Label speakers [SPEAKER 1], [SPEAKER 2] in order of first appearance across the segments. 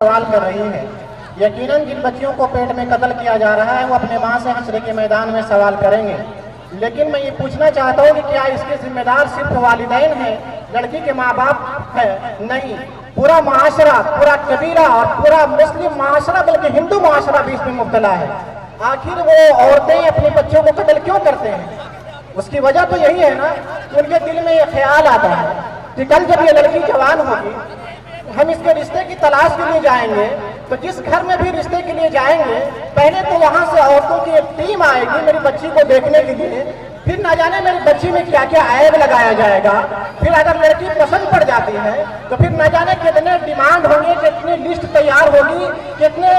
[SPEAKER 1] सवाल कर रही है। यकीनन जिन बच्चियों को पेट में कत्ल किया जा रहा है वो अपने माँ से हश्र के मैदान में सवाल करेंगे, लेकिन मैं ये पूछना चाहता हूँ कि क्या इसके जिम्मेदार सिर्फ वालिदैन हैं, लड़की के माँ बाप है? नहीं, पूरा माशरा, पूरा कबीला और पूरा मुस्लिम माशरा बल्कि हिंदू माशरा भी इसमें मुब्तला है। आखिर वो औरतें अपने बच्चों को कत्ल क्यों करते हैं? उसकी वजह तो यही है ना कि उनके दिल में ये ख्याल आता है कि कल जब ये लड़की जवान होगी, हम इसके रिश्ते की तलाश के लिए जाएंगे, तो जिस घर में भी रिश्ते के लिए जाएंगे पहले तो वहां से औरतों की एक टीम आएगी मेरी बच्ची को देखने के लिए, फिर ना जाने मेरी बच्ची में क्या क्या ऐब लगाया जाएगा, फिर अगर लड़की पसंद पड़ जाती है तो फिर ना जाने कितने डिमांड होंगे, कितनी लिस्ट तैयार होगी, कितने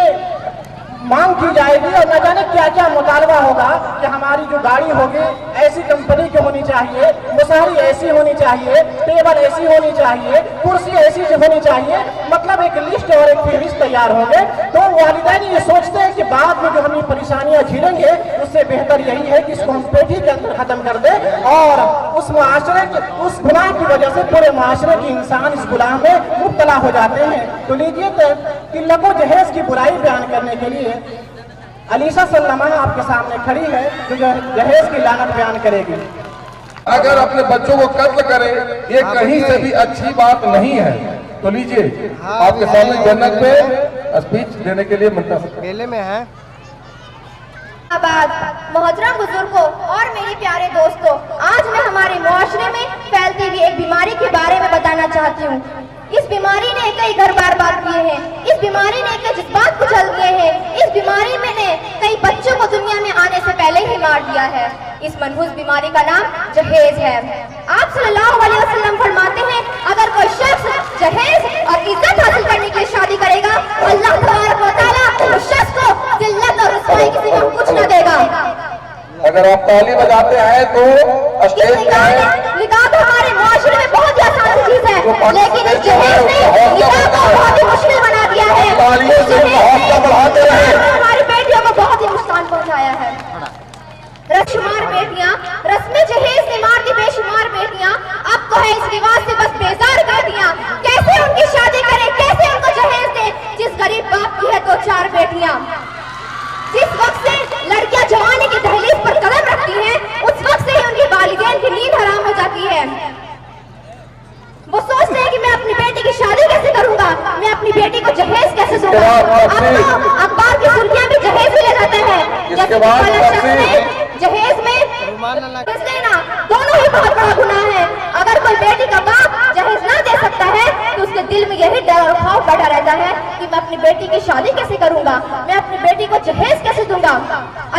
[SPEAKER 1] मांग की जाएगी और न जाने क्या क्या मुतालबा होगा कि हमारी जो गाड़ी होगी ऐसी कंपनी की होनी चाहिए, मुसारी ऐसी होनी चाहिए, टेबल ऐसी होनी चाहिए, कुर्सी ऐसी होनी चाहिए, मतलब एक लिस्ट और एक फहरिस्त तैयार होंगे। तो वालिदैन ये सोचते हैं कि बाद में जो हम ये परेशानियां झेलेंगे उससे बेहतर यही है कि इसको हम पेटी के अंदर खत्म कर दें और उस मुआशरे के उस गुनाह की वजह से पूरे मुआशरे के इंसान इस गुनाह में मुब्तला हो जाते हैं। तो लीजिए कि लको जहेज की बुराई बयान करने के लिए अलीशा सल्लमा आपके सामने खड़ी है जो जहेज की लानत बयान करेगी।
[SPEAKER 2] अगर अपने बच्चों को कत्ल करें ये कहीं से भी अच्छी बात नहीं है। तो लीजिए आपके सामने जन्नत पे स्पीच देने के लिए मुंतज़िर
[SPEAKER 3] मेले में है।
[SPEAKER 4] मोहतरम बुजुर्गों और मेरे प्यारे दोस्तों, आज मैं हमारे मुआशरे में फैलती हुई एक बीमारी के बारे में बताना चाहती हूँ। इस बीमारी ने कई घर बर्बाद किए हैं, इस बीमारी ने कई जज्बात कुचल दिए हैं, इस बीमारी में ने कई बच्चों को दुनिया में आने से पहले ही मार दिया है। इस मनहूस बीमारी का नाम जहेज है। आप सल्लल्लाहु अलैहि वसल्लम फरमाते हैं, अगर कोई शख्स जहेज और इज्जत हासिल करने के लिए शादी करेगा, अल्लाह तबारक व तआला उस शख्स को जिल्लत और रुसवाई किसी को कुछ न देगा।
[SPEAKER 2] अगर आप ताली बजाते हैं तो स्टेज
[SPEAKER 4] निकाह तो हमारे मुआशरे में बहुत ही आसान चीज है, लेकिन इस जहेज ने निकाह को बहुत ही मुश्किल बना दिया है। हमारी बेटियों को बहुत ही नुकसान पहुंचाया है। रशुमार बेटियां, रस्म जहेज ने मार दी बेशुमार बेटियां। अब तो है इस रिवाज से बस बेजार बेटियां। कैसे उनकी शादी करें, कैसे उनको जहेज दे जिस गरीब बाप की है तो 4 बेटियां। जिस वक्त से लड़कियां जवानी की दहलीज पर कदम रखती हैं, उस वक्त से ही उनके वालिदैन की नींद हराम हो जाती है। वो सोचते हैं कि मैं अपनी बेटी की शादी कैसे करूंगा, मैं अपनी बेटी को जहेज कैसे दूंगा। अखबार की सुर्खियां भी जहेज में ले जाते हैं। जहेज में देना दोनों ही बहुत बड़ा गुनाह है। अगर कोई बेटी का बाप जहेज ना दे सकता है तो उसके दिल में यही डर और खौफ बैठा रहता है कि मैं अपनी बेटी की शादी कैसे करूंगा, मैं अपनी बेटी को जहेज कैसे दूंगा।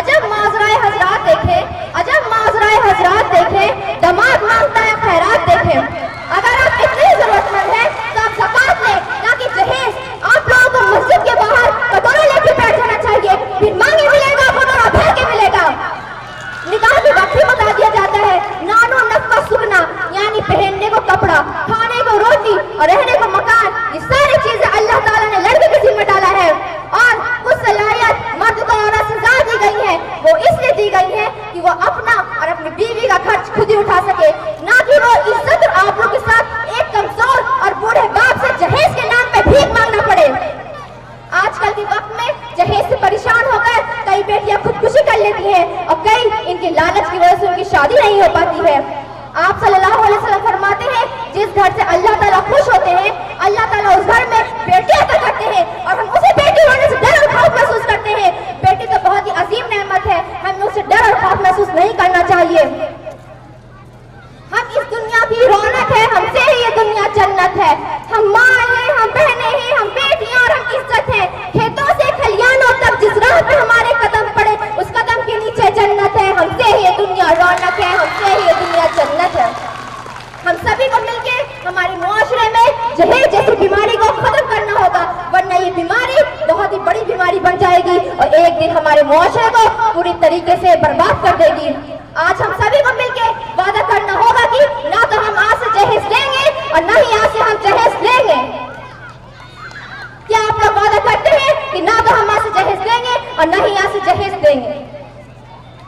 [SPEAKER 4] अजब माजराए हजरात देखे, अजब माजराए हजरात देखे, दमाद मांगता है खैरात देखे। अगर आप इतनी जरूरतमंद है तो आप ज़कात लें, ना कि जहेज। आप लोगों को मस्जिद के बाहर कटोरा लेके बैठ जाना चाहिए, फिर मांगे मिलेगा कटोरा भर के मिलेगा। निकाह के वक्त ही बता दिया जाता है, नानो नफका सुगना, यानी पहनने को कपड़ा, खाने को रोटी और रहने को मकान, ये सारी चीजें अल्लाह ताला ने लड़के के जिम्मे डाला है। और कुछ सलाहियत मर्द को औरत से ज्यादा दी गई है, वो इसलिए दी गई है कि वो अपना और अपनी बीवी का खर्च खुद ही उठा सके, ना कि वो इज्जत और आबरू के साथ एक कमजोर और बूढ़े बाप से जहेज के नाम पे भीख मांगना पड़े। आजकल के वक्त में जहेज से परेशान होकर कई बेटियां खुदकुशी कर लेती हैं और कई इनकी लालच की वजह से उनकी शादी नहीं हो पाती है। आप सल्लल्लाहु अलैहि वसल्लम फरमाते हैं, जिस घर से अल्लाह ताला खुश होते हैं, अल्लाह ताला उस घर में बेटियां अता करते हैं और हम उसे बेटी होने से डर और खौफ महसूस करते हैं। बेटी तो बहुत ही अजीम नेमत है, हमें उसे डर और खौफ महसूस नहीं करना चाहिए। हम इस दुनिया की रौनक है, हमसे ही ये दुनिया जन्नत है। हम माँ हैं, हम बहनें हैं, हम बेटियां और हम इज्जत है। खेतों से खलियानों तक जिस राह पे हमारे कदम पड़े उस कदम के नीचे जन्नत है। हमसे ही ये दुनिया रौनक है, हमसे ही ये दुनिया जन्नत है। हम सभी को मिलके हमारे मुआशरे में जहेज जैसी बीमारी को खत्म करना होगा, वरना ये बीमारी बहुत ही बड़ी बीमारी बन जाएगी और एक दिन हमारे मुआशरे को पूरी तरीके से बर्बाद कर देगी। आज हम सभी को